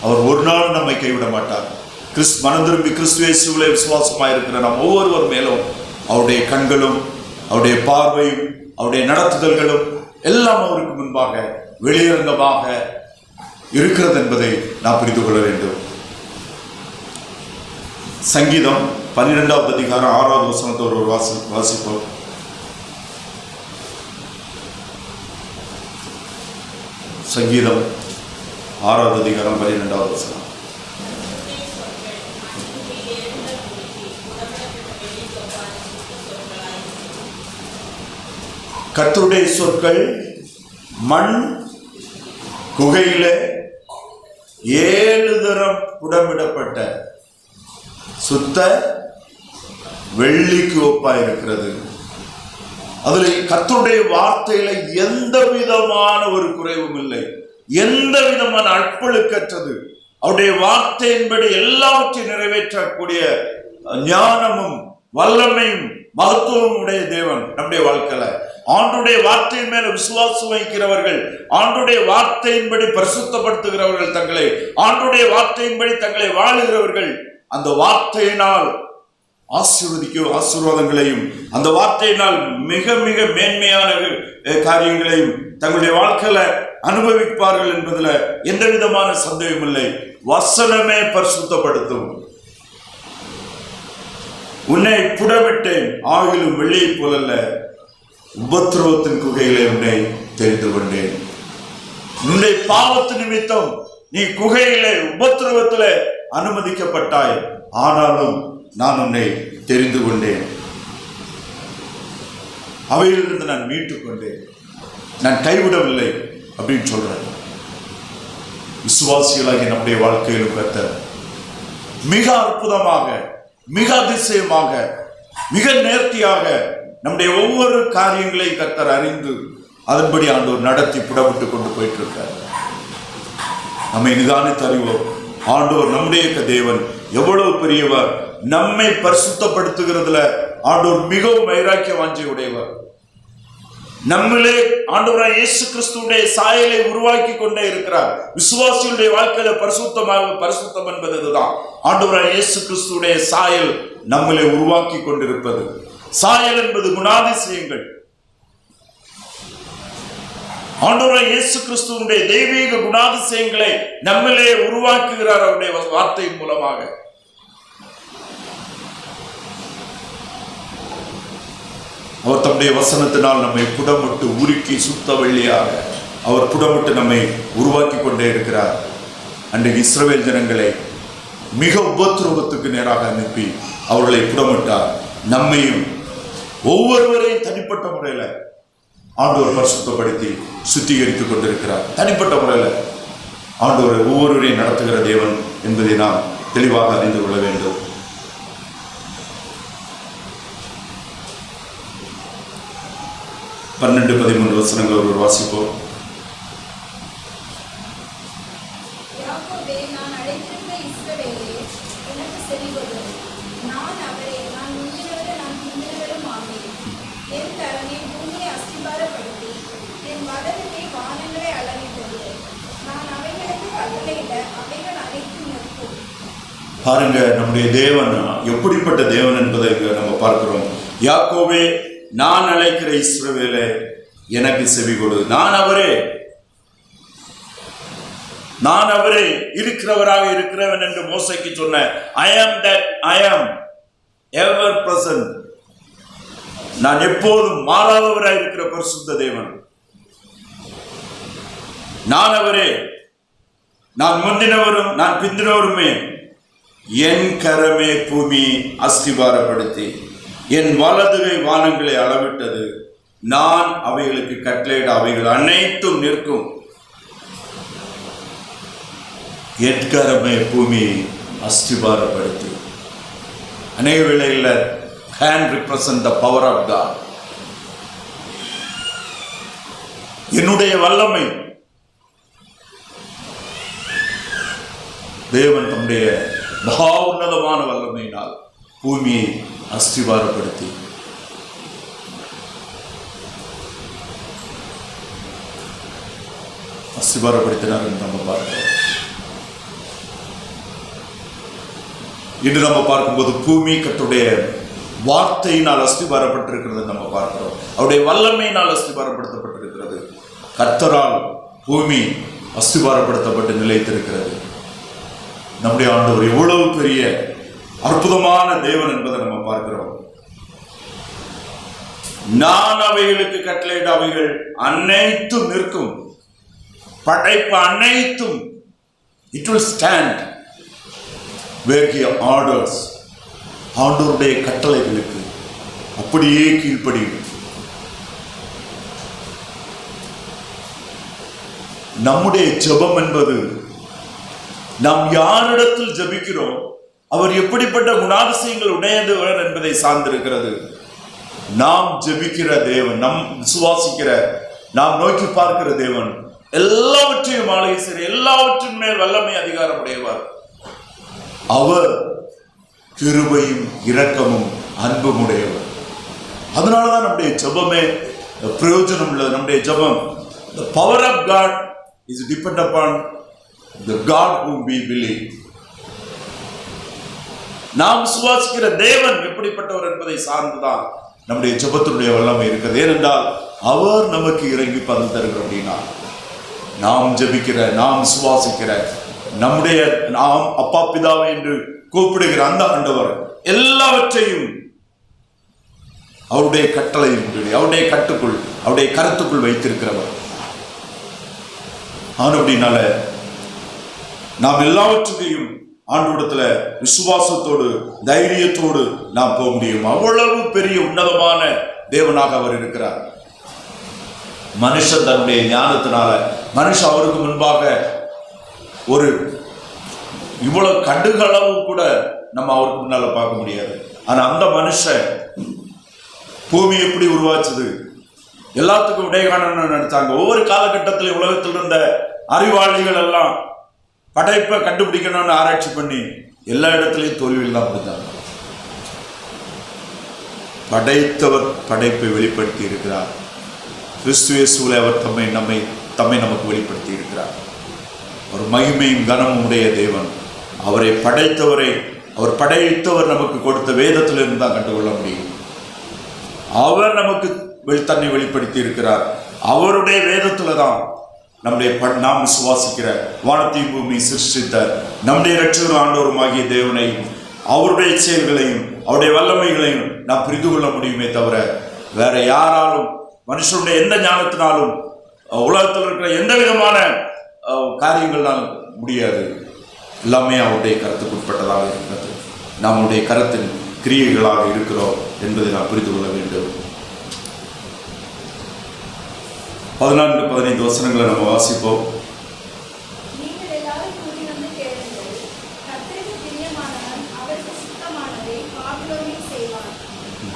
அவர் ஒரு நாள் நம்மை கைவிட மாட்டார். மனம் திரும்பி கிறிஸ்து இயேசுவிலே விசுவாசமாக இருக்கிற நாம் ஒவ்வொருவர் மேலும் அவருடைய கண்களும், அவருடைய பார்வையும், அவருடைய நடத்துதல்களும் எல்லாம் அவருக்கு முன்பாக வெளியரங்கமாக இருக்கிறது என்பதை நாம் புரிந்து கொள்ள வேண்டும். சங்கீதம் 12வது அதிகாரம் 6வது வசனத்தை ஒரு வாசிப்போம். சங்கீதம் 6வது அதிகாரம் 12வது வசனம். கர்த்தருடைய சொற்கள் மண் குகையிலே 7 தரம் புடமிடப்பட்ட சுத்த வெள்ளிக்கு ஒப்பாயிருக்கிறது. அதுல கர்த்தருடைய வார்த்தையில எந்த விதமான ஒரு குறைவும் இல்லை, எந்த விதமான அற்பழுக்கற்றது. அவருடைய வார்த்தையின்படி எல்லாவற்றையும் நிறைவேற்றக்கூடிய ஞானமும் வல்லமையும் மகத்துவம் உடைய தேவன் நம்முடைய வாழ்க்கையில. ஆண்டுடைய வார்த்தையின் மேல விசுவாசம் வைக்கிறவர்கள், ஆண்டுடைய வார்த்தையின்படி பரிசுத்தப்படுத்துகிறவர்கள், தங்களை ஆண்டுடைய வார்த்தையின்படி தங்களை வாழுகிறவர்கள், அந்த வார்த்தையினால் ஆசீர்வாதங்களையும் அந்த வார்த்தையினால் மிக மிக மேன்மையான காரியங்களையும் தங்களுடைய வாழ்க்கையில அனுபவிப்பார்கள் என்பதுல எந்த விதமான சந்தேகம் இல்லை. வசனமே பரிசுத்தப்படுத்தும். உன்னை புடமிட்டேன், ஆகிலும் வெள்ளியை போலல்ல, உபத்திரவத்தின் குகையிலே உன்னை தெரிந்து கொண்டேன். உன்னுடைய பாவத்து நிமித்தம் நீ குகையிலே உபத்திரவத்திலே அனுமதிக்கப்பட்டாய், ஆனாலும் நான் உன்னை தெரிந்து கொண்டேன். அவையிலிருந்து நான் மீட்டுக் கொண்டேன், நான் கைவிடவில்லை அப்படின்னு சொல்றேன். விசுவாசிகளாகிய நம்முடைய வாழ்க்கையிலும் கர்த்தர் மிக அற்புதமாக, மிக அதிசயமாக, மிக நேர்த்தியாக நம்முடைய ஒவ்வொரு காரியங்களையும் கர்த்தர் அறிந்து அதன்படி ஆண்டவர் நடத்தி புடவிட்டு கொண்டு போயிட்டு இருக்கார். நம்மை நிதானித்து அறிவோம். ஆண்டவர் நம்முடைய தேவன் எவ்வளவு பெரியவர். நம்மை பரிசுத்தப்படுத்துகிறதுல ஆண்டவர் மிகவும் வைராக்கிய வாஞ்சை உடையவர். நம்மளே ஆண்டவராய் இயேசு கிறிஸ்துவுடைய சாயலை உருவாக்கி கொண்டே இருக்கிறார். விசுவாசிகளுடைய வாழ்க்கையில பரிசுத்தம் என்பது இதுதான். ஆண்டவராய் இயேசு கிறிஸ்துவுடைய சாயல் நம்மளே உருவாக்கி கொண்டிருப்பது. சாயல் என்பது குணாதிசயங்கள். ஆண்டவராய் இயேசு கிறிஸ்துவுடைய தெய்வீக குணாதிசயங்களை நம்மளே உருவாக்குகிறார் அவருடைய வார்த்தையின் மூலமாக. அவர் தம்முடைய வசனத்தினால் நம்மை புடமிட்டு உருக்கி சுத்த வெள்ளியாக அவர் புடமிட்டு நம்மை உருவாக்கி கொண்டே இருக்கிறார். அன்றைக்கு இஸ்ரவேல் ஜனங்களை மிக உபத்திரவத்துக்கு நேராக அனுப்பி அவர்களை புடமிட்டார். நம்மையும் ஒவ்வொருவரையும் தனிப்பட்ட முறையில ஆண்டவர் பரிசுத்தப்படுத்தி சுத்திகரித்துக் கொண்டிருக்கிறார். தனிப்பட்ட முறையில் ஆண்டவர் ஒவ்வொருவரையும் நடத்துகிற தேவன் என்பதை நாம் தெளிவாக அறிந்து கொள்ள வேண்டும். பன்னெண்டு 13 வசனங்கள் ஒருவர் வாசிப்போம். பாருங்க, நம்முடைய தேவன் எப்படிப்பட்ட தேவன் என்பதை நம்ம பார்க்கிறோம். யாக்கோபே, நான் அழைக்கிற இஸ்ரவேலே, எனக்கு செவி கொடு. நான் அவரே இருக்கிறவராக இருக்கிறவன் என்று மோசேக்கு சொன்ன I am that I am, ever present. நான் எப்போதும் மாறாதவராக இருக்கிற பரிசுத்த தேவன். நான் அவரே, நான் முந்தினவரும் நான் பிந்தினவருமே. என் கரமே பூமி அஸ்திபாரப்படுத்தி என் வலதுகை வானங்களை அளவிட்டது. நான் அவைகளுக்கு கட்டளையிட அவைகள் அனைத்தும் நிற்கும். என் கரமே பூமி அஸ்திபாரப்படுத்தி. அநேக வேளையில் can represent the power of God. என்னுடைய வல்லமை தேவன் தம்முடைய மகா உன்னதமான வல்லமையினால் பூமியை அஸ்திபாரப்படுத்தி அஸ்திபாரப்படுத்தினார் என்று நம்ம பார்க்கிறோம். இன்று நம்ம பார்க்கும்போது பூமி கர்த்தருடைய வார்த்தையினால் அஸ்திபாரப்பட்டிருக்கிறது நம்ம பார்க்கிறோம். அவருடைய வல்லமையினால் அஸ்திபாரப்படுத்தப்பட்டிருக்கிறது. கர்த்தரால் பூமி அஸ்திபாரப்படுத்தப்பட்டு நிலைத்திருக்கிறது. நம்முடைய ஆண்டவர் எவ்வளவு பெரிய அற்புதமான தேவன் என்பதை நம்ம பார்க்கிறோம். நான் அவைகளுக்கு கட்டளையிட அவைகள் அனைத்தும் நிற்கும். படைப்பு அனைத்தும் It will stand where he orders. ஆண்டவருடைய கட்டளைகளுக்கு அப்படியே கீழ்ப்படியும். நம்முடைய ஜெபம் என்பது நாம் யாரிடத்தில் ஜெபிக்கிறோம், அவர் எப்படிப்பட்ட குணாதிசயங்கள் உடையவர் என்பதை சார்ந்திருக்கிறது. நாம் ஜெபிக்கிற தேவன், நம் விசுவாசிக்கிற, நாம் நோக்கி பார்க்கிற தேவன் எல்லாவற்றையும் ஆளுகை செய்ய, எல்லாவற்றின் மேல் வல்லமை அதிகாரம் உடையவர். அவர் கிருபையும் இரக்கமும் அன்பும் உடையவர். அதனாலதான் நம்முடைய ஜெபமே பிரயோஜனம் உள்ளது. நம்முடைய ஜெபம், the power of God is depend upon the God whom we believe. நாம் விசுவாசிக்கிற தேவன் எப்படிப்பட்டவர் என்பதை சார்ந்துதான் நம்முடைய ஜெபத்தினுடைய வல்லமை இருக்கிறது. ஏனென்றால் அவர் நமக்கு இறங்கி பதில் தருகிற அப்படின்னா, நாம் ஜெபிக்கிற, நாம் விசுவாசிக்கிற, நம்முடைய நாம் அப்பா பிதாவை என்று கூப்பிடுகிற அந்த ஆண்டவர் எல்லாவற்றையும் அவருடைய கட்டளையின், அவருடைய கட்டுக்குள், அவருடைய கருத்துக்குள் வைத்திருக்கிறவர். அப்படினால நாம் எல்லாவற்றையும் ஆண்டவரிடத்துல விசுவாசத்தோடு தைரியத்தோடு நாம் போக முடியும். அவ்வளவு பெரிய உன்னதமான தேவனாக அவர் இருக்கிறார். மனுஷன் தன்னுடைய ஞானத்தினால, மனுஷன் அவருக்கு முன்பாக ஒரு இவ்வளவு கடுகளவு கூட நம்ம அவருக்கு முன்னால பார்க்க முடியாது. ஆனா அந்த மனுஷன் பூமி எப்படி உருவாச்சுது, எல்லாத்துக்கும் விடை காணணும்னு நினைச்சாங்க. ஒவ்வொரு காலகட்டத்தில் உலகத்தில் இருந்த அறிவாளிகள் எல்லாம் படைப்பை கண்டுபிடிக்கணும்னு ஆராய்ச்சி பண்ணி எல்லா இடத்துலையும் தோல்வியில் தான் முடித்தாங்க. படைத்தவர் படைப்பை வெளிப்படுத்தி இருக்கிறார். கிறிஸ்து இயேசுவிலே அவர் தம்மை நமக்கு வெளிப்படுத்தி இருக்கிறார். ஒரு மகிமையும் கனமும் உடைய தேவன். அவரை படைத்தவரை, அவர் படைத்தவர் நமக்கு கொடுத்த வேதத்திலிருந்து தான் கண்டுகொள்ள முடியும். அவர் நமக்கு தன்னை வெளிப்படுத்தி இருக்கிறார். அவருடைய வேதத்துல தான் நாம் விசுவாசிக்கிற வானத்தையும் பூமி சிருஷ்டித்த நம்முடைய இரட்சகரும் ஆண்டவருமாகிய தேவனை, அவருடைய செயல்களையும் அவருடைய வல்லமைகளையும் நாம் புரிந்து கொள்ள முடியுமே தவிர வேற யாராலும், மனுஷனுடைய எந்த ஞானத்தினாலும், உலகத்தில் இருக்கிற எந்த விதமான காரியங்களாலும் முடியாது. எல்லாமே அவருடைய கருத்துக்கு உட்பட்டதாக இருக்கிறது. நம்முடைய கருத்தின் கிரியைகளாக இருக்கிறோம் என்பதை நாம் புரிந்து கொள்ள வேண்டும். 14-15 வசனங்களை நம்ம வாசிப்போம். நீங்கள் எல்லாரும் கூடி வந்து கேளுங்கள். கர்த்தருக்கு பிரியமானவன் அவருக்கு சுத்தமானதை பாபிலோனில் செய்வான்.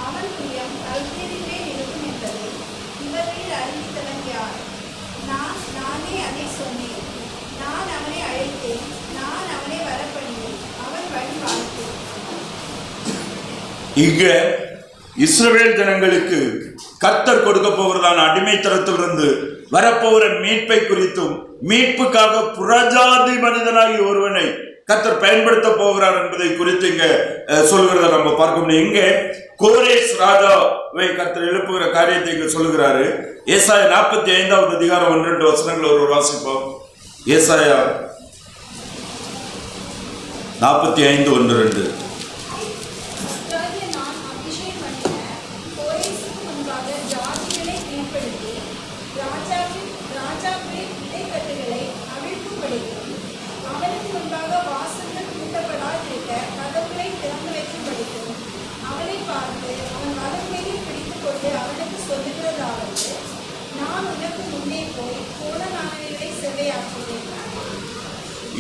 அவன் பிரியம் கல்தேரிலே இருக்கும் என்பதை இவர்களில் அறிவித்தவன் யார்? நானே அதை சொன்னேன். நான் அவனை அழைத்தேன். நான் அவனை வரப்பண்ணினேன். அவன் வழி பார்த்தேன். இங்க இஸ்ரவேல் ஜனங்களுக்கு கர்த்தர் கொடுக்க போகிறதான அடிமைத்தனத்திலிருந்து வரப்போகிற மீட்பை குறித்தும், மீட்புக்காக புறஜாதி மனிதனாகி ஒருவனை கர்த்தர் பயன்படுத்த போகிறார் என்பதை குறித்து இங்க சொல்கிறத நம்ம பார்க்க முடியும். இங்க கோரேஸ் ராஜாவை கர்த்தர் எழுப்புகிற காரியத்தை இங்க சொல்லுகிறாரு. ஏசாயா 45வது அதிகாரம் 1-2 வசனங்கள் ஒரு வாசிப்போம். ஏசாயா 45:1-2.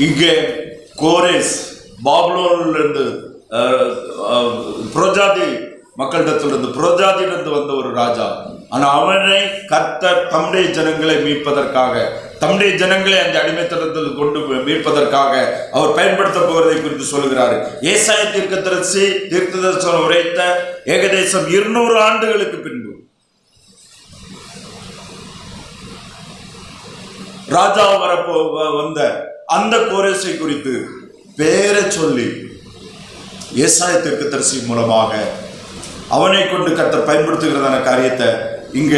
இங்கே கோரேஸ் பாபிலோனிலிருந்து புறஜாதி மக்களிடத்திலிருந்து, புறஜாதியிலிருந்து வந்த ஒரு ராஜா. ஆனா அவனை கர்த்தர் தம்முடைய ஜனங்களை மீட்பதற்காக, தம்முடைய ஜனங்களை அந்த அடிமைத்தனத்தில் கொண்டு மீட்பதற்காக அவர் பயன்படுத்த போவதை குறித்து சொல்லுகிறார். ஏசாயா தீர்க்கதரிசனம் உரைத்த ஏகதேசம் 200 ஆண்டுகளுக்கு பின்பு ராஜா வந்த அந்த கோரேசை குறித்து பேரை சொல்லி ஏசாயா தீர்க்கதரிசி மூலமாக அவனை கொண்டு கர்த்தர் பயன்படுத்துகிறதான காரியத்தை இங்க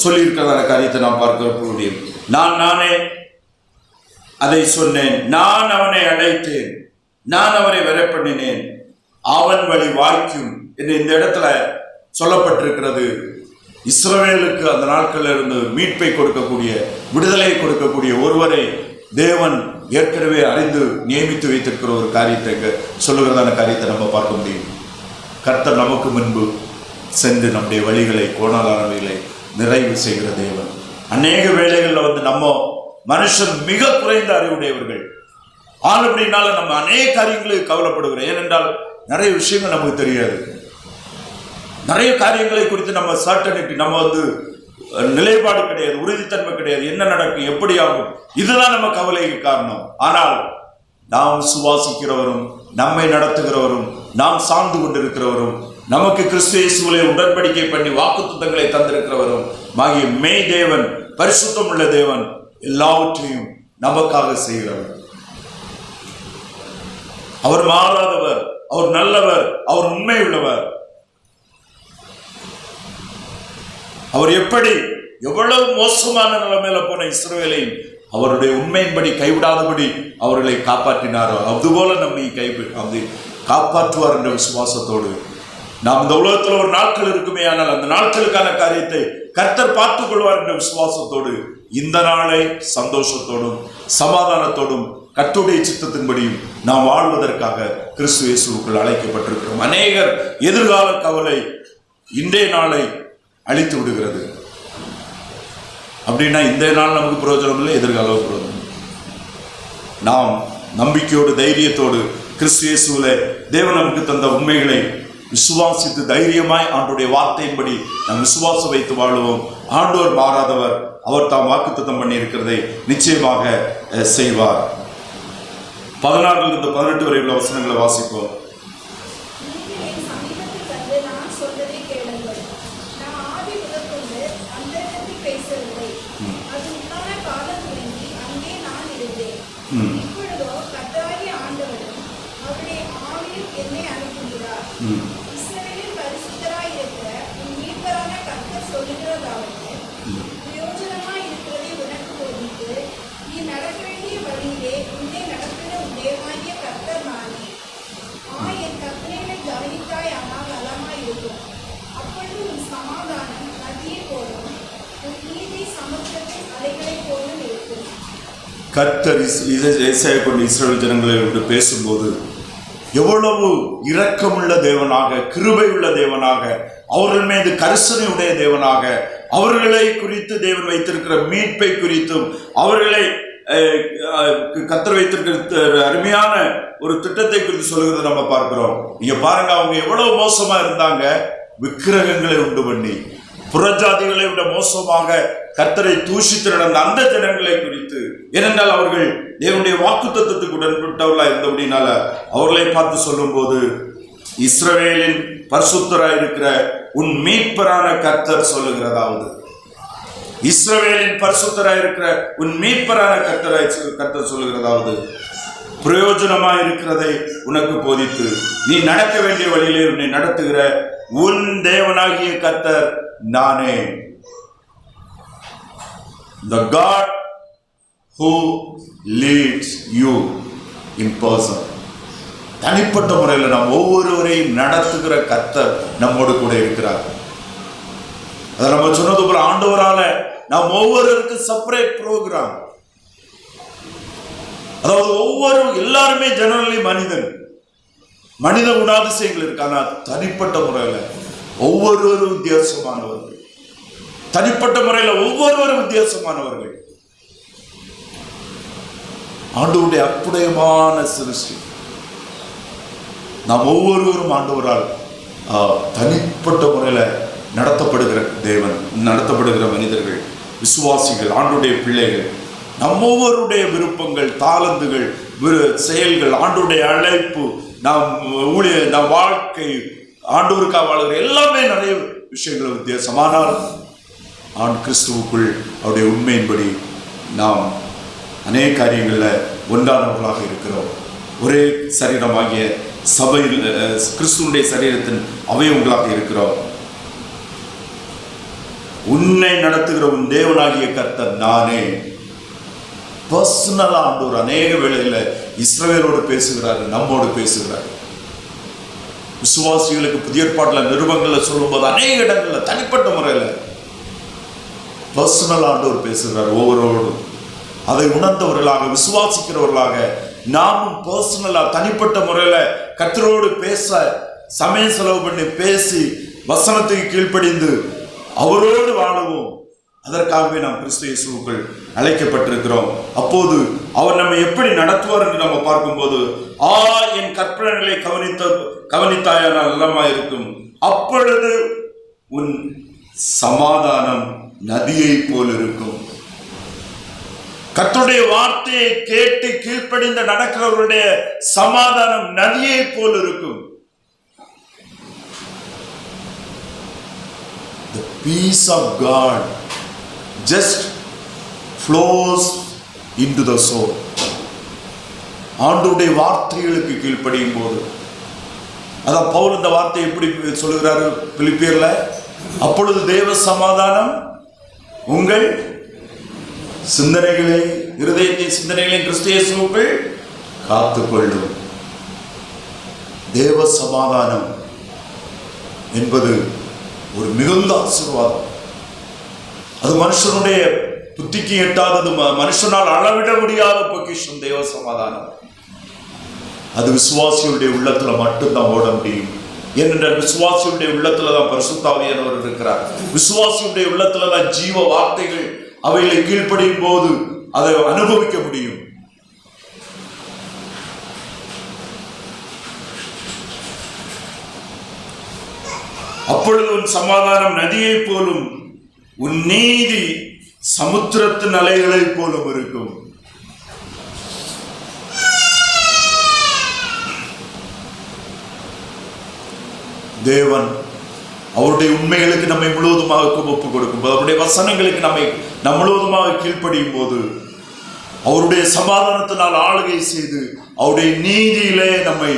சொல்லி இருக்கிறதான காரியத்தை நாம் பார்க்க முடியும். நானே அதை சொன்னேன், நான் அவனை அழைத்தேன், நான் அவனை வரப்பண்ணினேன், அவன் வழி வாய்க்கும் என்று இந்த இடத்துல சொல்லப்பட்டிருக்கிறது. இஸ்ரவேலுக்கு அந்த நாட்களில் இருந்து மீட்பை கொடுக்கக்கூடிய, விடுதலை கொடுக்கக்கூடிய ஒருவரை தேவன் ஏற்கனவே அறிந்து நியமித்து வைத்திருக்கிற ஒரு காரியத்தை சொல்லுகிறதான காரியத்தை நம்ம பார்க்க முடியும். கர்த்தர் நமக்கு முன்பு சென்று நம்முடைய வழிகளை, கோணலானவைகளை நிறைவு செய்கிற தேவன். அநேக வேளைகளில் நம்ம மனுஷன் மிக குறைந்த அறிவுடையவர்கள். ஆளுபடினால நம்ம அநேக காரியங்களுக்கு கவலைப்படுகிறோம். ஏனென்றால் நிறைய விஷயங்கள் நமக்கு தெரியாது. நிறைய காரியங்களை குறித்து நம்ம சர்டனிட்டி, நம்ம நிலைப்பாடு கிடையாது, உறுதித்தன்மை கிடையாது. என்ன நடக்கும், எப்படி ஆகும், இதுதான் நம்ம கவலைக்கு காரணம். ஆனால் நாம் சுவாசிக்கிறவரும், நம்மை நடத்துகிறவரும், நாம் சார்ந்து கொண்டிருக்கிறவரும், நமக்கு கிறிஸ்து இயேசுவிலே உடன்படிக்கை பண்ணி வாக்குத்தத்தங்களை தந்திருக்கிறவரும் ஆகிய மெய் தேவன், பரிசுத்தம் உள்ள தேவன் எல்லாவற்றையும் நமக்காக செய்கிறவர். அவர் மாறாதவர், அவர் நல்லவர், அவர் உண்மை உள்ளவர். அவர் எப்படி எவ்வளவு மோசமான நிலைமையில போன இஸ்ரவேலையும் அவருடைய உண்மையின்படி கைவிடாதபடி அவர்களை காப்பாற்றினாரோ அதுபோல நம்மை காப்பாற்றுவார் என்ற விசுவாசத்தோடு நாம் இந்த உலகத்தில் ஒரு நாட்கள் இருக்குமே, ஆனால் அந்த நாட்களுக்கான காரியத்தை கர்த்தர் பார்த்துக் கொள்வார் என்ற விசுவாசத்தோடு இந்த நாளை சந்தோஷத்தோடும் சமாதானத்தோடும் கர்த்தருடைய சித்தத்தின்படியும் நாம் வாழ்வதற்காக கிறிஸ்து இயேசுவுக்குள் அழைக்கப்பட்டிருக்கிறோம். அநேகர் எதிர்கால கவலை இன்றைய நாளை அழித்து விடுகிறது. அப்படின்னா இந்த நாள் நமக்கு பிரயோஜனம் இல்லை, எதிர்கால பிரயோஜனம். நாம் நம்பிக்கையோடு தைரியத்தோடு கிறிஸ்து இயேசுவிலே தேவன் நமக்கு தந்த உண்மைகளை விசுவாசித்து தைரியமாய் ஆண்டோடைய வார்த்தையின்படி நாம் விசுவாசம் வைத்து வாழுவோம். ஆண்டவர் மாறாதவர், அவர் தாம் வாக்குத்தத்தம் பண்ணி இருக்கிறதை நிச்சயமாக செய்வார். 16 18 வரை உள்ள வசனங்களை வாசிப்போம். கர்த்தர் ஏசாயா கொண்டு இஸ்ரவேல் ஜனங்களை விட்டு பேசும்போது எவ்வளவு இரக்கமுள்ள தேவனாக, கிருபை உள்ள தேவனாக, அவர்கள் மீது கரிசனையுடைய தேவனாக, அவர்களை குறித்து தேவன் வைத்திருக்கிற மீட்பை குறித்தும் அவர்களை கர்த்தர் வைத்திருக்கிற அருமையான ஒரு திட்டத்தை குறித்து சொல்லுகிறத நம்ம பார்க்கிறோம். இங்க பாருங்க, அவங்க எவ்வளவு மோசமா இருந்தாங்க. விக்கிரகங்களை உண்டு பண்ணி புறஜாதிகளை விட மோசமாக கர்த்தரை தூஷித்து நடந்த அந்த ஜனங்களை குறித்து, ஏனென்றால் அவர்கள் தேவனுடைய வாக்குத்தத்தத்துக்கு உடன்பட்டவர்களாக இருந்தபடினால அவர்களை பார்த்து சொல்லும் போது, இஸ்ரவேலின் பரிசுத்தராய் இருக்கிற உன் மீட்பரான கர்த்தர் சொல்லுகிறதாவது, இஸ்ரவேலின் பரிசுத்தராய் இருக்கிற உன் மீட்பரான கர்த்தர் சொல்லுகிறதாவது, பிரயோஜனமாய் இருக்கிறதை உனக்கு போதித்து நீ நடக்க வேண்டிய வழியிலே உன்னை நடத்துகிற உன் தேவனாகிய கர்த்தர் நானே. The God who leads you in person. தனிப்பட்ட முறையில் நாம் ஒவ்வொருவரையும் நடத்துகிற கர்த்தர் நம்மோடு கூட இருக்கிறார். அதை நம்ம சொன்னது போல ஆண்டவரால நாம் ஒவ்வொருவருக்கும் செப்பரேட் ப்ரோக்ராம். அதாவது எல்லாருமே ஜெனரலி மனித குணாதிசயங்கள் இருக்கு. ஆனால் தனிப்பட்ட முறையில் ஒவ்வொருவரும் வித்தியாசமானவர்கள். தனிப்பட்ட முறையில் ஒவ்வொருவரும் வித்தியாசமானவர்கள். ஆண்டவருடைய அற்புதமான சிருஷ்டி. நாம் ஒவ்வொருவரும் ஆண்டவரால் தனிப்பட்ட முறையில் நடத்தப்படுகிற தேவன், நடத்தப்படுகிற மனிதர்கள், விசுவாசிகள், ஆண்டவருடைய பிள்ளைகள். நம் ஒவ்வொருடைய விருப்பங்கள், தாளந்துகள், செயல்கள், ஆண்டவருடைய அழைப்பு, நம் வாழ்க்கை, ஆண்டவருக்காக வாழ்கிற எல்லாமே நிறைய விஷயங்கள் வித்தியாசமானால் கிறிஸ்துவுக்குள் அவருடைய உண்மையின்படி நாம் அநேக காரியங்களில் ஒன்றானவர்களாக இருக்கிறோம். ஒரே சரீரமாகிய சபையில் கிறிஸ்துவனுடைய சரீரத்தின் அவயவங்களாக இருக்கிறோம். உன்னை நடத்துகிற உன் தேவனாகிய கர்த்தர் நானே. பர்சனலா ஆண்டவர் அநேக வேளையில் இஸ்ரவேலோடு பேசுகிறார், நம்மோடு பேசுகிறார். விசுவாசிகளுக்கு புதிய ஏற்பாட்டில் நிருபங்களில் சொல்லும்போது அநேக இடங்களில் தனிப்பட்ட முறையில் பர்சனல் ஆண்டவர் பேசுகிறார் ஒவ்வொருவரோடும். அதை உணர்ந்தவர்களாக, விசுவாசிக்கிறவர்களாக, நாமும் பர்சனலா தனிப்பட்ட முறையில கர்த்தரோடு பேச சமயம் செலவு பண்ணி பேசி வசனத்துக்கு கீழ்ப்படிந்து அவரோடு வாழவும். அதற்காகவே நாம் கிறிஸ்து இயேசுவுக்குள் அழைக்கப்பட்டிருக்கிறோம். அப்போது அவர் நம்மை எப்படி நடத்துவார் என்று நம்ம பார்க்கும்போது, என் கற்பனைகளை கவனித்தாயானால் நலமாயிருக்கும், அப்பொழுது உன் சமாதானம் நதியை போல் இருக்கும். கர்த்தருடைய வார்த்தையை கேட்டு கீழ்ப்படிந்து நடக்கிறவருடைய சமாதானம் நதியை போல் இருக்கும். The peace of God just flows into the soul. ஆண்டவருடைய வார்த்தைகளுக்கு கீழ்ப்படியும் போது, அதான் பவுல் இந்த வார்த்தை எப்படி சொல்லுகிறாரு பிலிப்பியர்ல, அப்பொழுது தேவ சமாதானம் உங்கள் சிந்தனைகளை, இருதயத்தின் சிந்தனைகளை கிறிஸ்து இயேசுவுக்குள் காத்துக்கொள்ளும். தேவ சமாதானம் என்பது ஒரு மிகுந்த ஆசீர்வாதம். அது மனுஷனுடைய புத்திக்கு எட்டாதது, மனுஷனால் அளவிட முடியாத பொக்கிஷம் தேவ சமாதானம். அது விசுவாசியுடைய உள்ளத்துல மட்டும்தான் ஓட முடியும். ஏனென்றால் விசுவாசியுடைய உள்ளத்துல தான் பரிசுத்த ஆவியானவர் இருக்கிறார். விசுவாசியுடைய உள்ளத்துல தான் ஜீவ வார்த்தைகள் அவைகளை கீழ்ப்படியும் போது அதை அனுபவிக்க முடியும். அப்பொழுது உன் சமாதானம் நதியை போலும் உன் நீதி சமுத்திரத்தின் அலைகளை போலும் இருக்கும். தேவன் அவருடைய உண்மைகளுக்கு நம்மை முழுவதுமாக ஒப்பு கொடுக்கும் போது, அவருடைய வசனங்களுக்கு நம்மை முழுவதுமாக கீழ்ப்படியும் போது, அவருடைய சமாதானத்தினால் ஆளுகை செய்து அவருடைய நீதியிலே நம்மை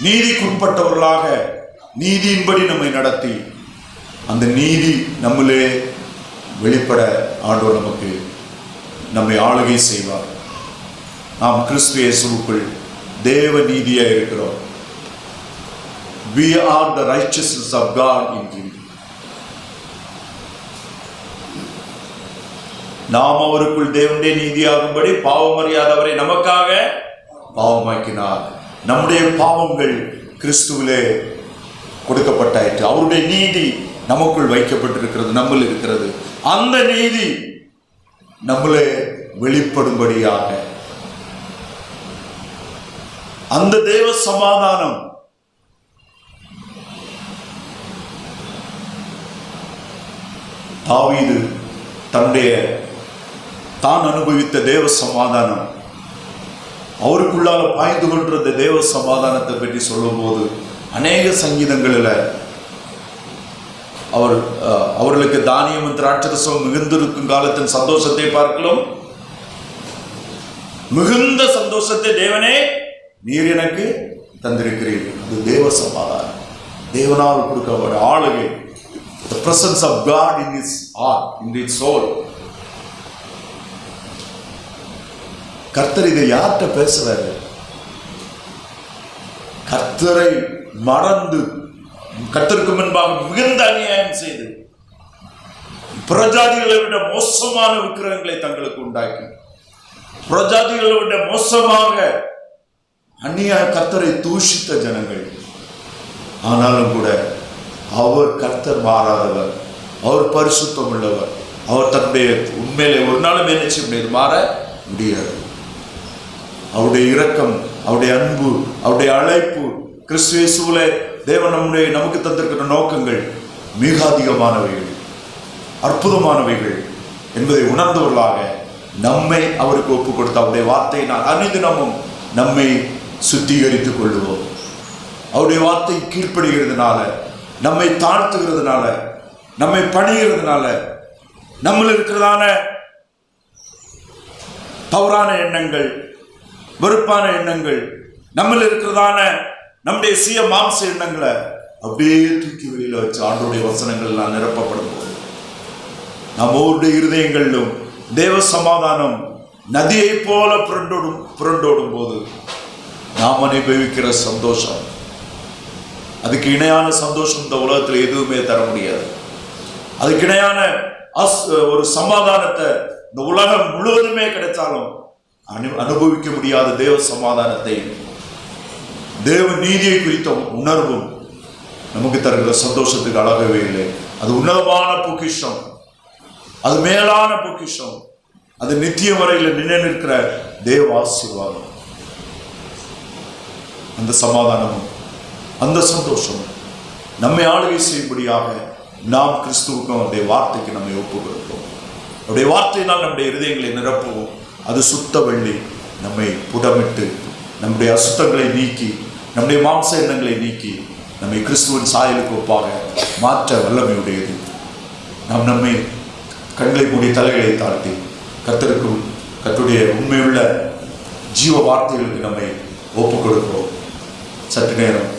நீதிக்குட்பட்டவர்களாக நீதியின்படி நம்மை நடத்தி அந்த நீதி நம்மளே வெளிப்பட ஆண்டவர் நமக்கு நம்மை ஆளுகை செய்வார். நாம் கிறிஸ்து இயேசுவுக்குள் தேவ நீதியாக இருக்கிறோம். We are the righteousness of God in Him. நாம் அவருக்குள் தேவனுடைய நீதியாகும்படி பாவம் அறியாதவரை நமக்காக பாவமாக்கினார். நம்முடைய பாவங்கள் கிறிஸ்துவிலே கொடுக்கப்பட்டாயிற்று. அவருடைய நீதி நமக்குள் வைக்கப்பட்டிருக்கிறது, நம்மில் இருக்கிறது. அந்த நீதி நம்மளே வெளிப்படும்படியாக அந்த தேவ சமாதானம் தாவீது தான் அனுபவித்த தேவ சமாதானம், அவருக்குள்ளால பாய்ந்து கொண்டிருந்த தேவ சமாதானத்தை பற்றி சொல்லும் போது அநேக சங்கீதங்களில் அவர்களுக்கு தானியமும் திராட்சரசமும் மிகுந்திருக்கும் காலத்தின் சந்தோஷத்தை பார்க்கலாம். மிகுந்த சந்தோஷத்தை தேவனே நீர் எனக்கு தந்திருக்கிறீர்கள். அது தேவ சமாதானம், தேவனால் கொடுக்கப்பட்ட ஆளுகை. The presence of God in his heart, in his soul. கர்த்தர் இதை யார்கிட்ட பேசுறாரு? கர்த்தரை மறந்து, கர்த்தருக்கு முன்பாக மிகுந்த அநியாயம் செய்து, புறஜாதிகளை விட மோசமான விக்கிரகங்களை தங்களுக்கு உண்டாக்கி, புறஜாதிகளை விட மோசமாக கர்த்தரை தூஷித்த ஜனங்கள். ஆனாலும் கூட அவர் கர்த்தர் மாறாதவர், அவர் பரிசுத்தம் உள்ளவர். அவர் தன்னுடைய உண்மையிலே ஒரு நாளும் என்ன செய்ய முடியாது, மாற முடியாது. அவருடைய இரக்கம், அவருடைய அன்பு, அவருடைய அழைப்பு, கிறிஸ்து இயேசுவிலே தேவன் நமக்கு தந்திருக்கிற நோக்கங்கள் மிக அதிகமானவைகள், அற்புதமானவைகள் என்பதை உணர்ந்தவர்களாக நம்மை அவருக்கு ஒப்பு கொடுத்த அவருடைய வார்த்தையினால் அனுதினமும் நம்மை சுத்திகரித்துக் கொள்ளுவோம். அவருடைய வார்த்தை கீழ்ப்படுகிறதுனால, நம்மை தாழ்த்துகிறதுனால, நம்மை பணிகிறதுனால, நம்மள இருக்கிறதான தவறான எண்ணங்கள், வெறுப்பான எண்ணங்கள், நம்மள இருக்கிறதான நம்முடைய சுய மாம்ச எண்ணங்களை அப்படியே தூக்கி வெளியில வச்சு ஆண்டவருடைய வசனங்கள் நான் நிரப்பப்படும் போது நம்ம ஒவ்வொருடைய இருதயங்களிலும் தேவ சமாதானம் நதியை போல புரண்டோடும் போது நாம் அனுபவிக்கிற சந்தோஷம், அதுக்கு இணையான சந்தோஷம் இந்த உலகத்தில் எதுவுமே தர முடியாது. அதுக்கு இணையான ஒரு சமாதானத்தை இந்த உலகம் முழுவதுமே கிடைச்சாலும் அனுபவிக்க முடியாத தேவ சமாதானத்தை, தேவ நீதியை குறித்த உணர்வும் நமக்கு தருகிற சந்தோஷத்துக்கு அளகவே இல்லை. அது உன்னதமான பொக்கிஷம், அது மேலான பொக்கிஷம், அது நித்திய வரையில் நின்று நிற்கிற தேவ ஆசீர்வாதம். அந்த சமாதானமும் அந்த சந்தோஷமும் நம்மை ஆளுகை செய்யும்படியாக நாம் கிறிஸ்துவுக்கும் அவருடைய வார்த்தைக்கு நம்மை ஒப்பு கொடுப்போம். அவருடைய வார்த்தையினால் நம்முடைய இருதயங்களை நிரப்புவோம். அது சுத்த வெள்ளி நம்மை புடமிட்டு நம்முடைய அசுத்தங்களை நீக்கி, நம்முடைய மாம்ச எண்ணங்களை நீக்கி நம்மை கிறிஸ்துவின் சாயலுக்கு ஒப்பாக மாற்ற வல்லமையுடையது. நாம் நம்மை கண்களை மூடி தலைகளை தாழ்த்தி கர்த்தருடைய உண்மையுள்ள ஜீவ வார்த்தைகளுக்கு நம்மை ஒப்பு கொடுக்கிறோம். சற்று நேரம்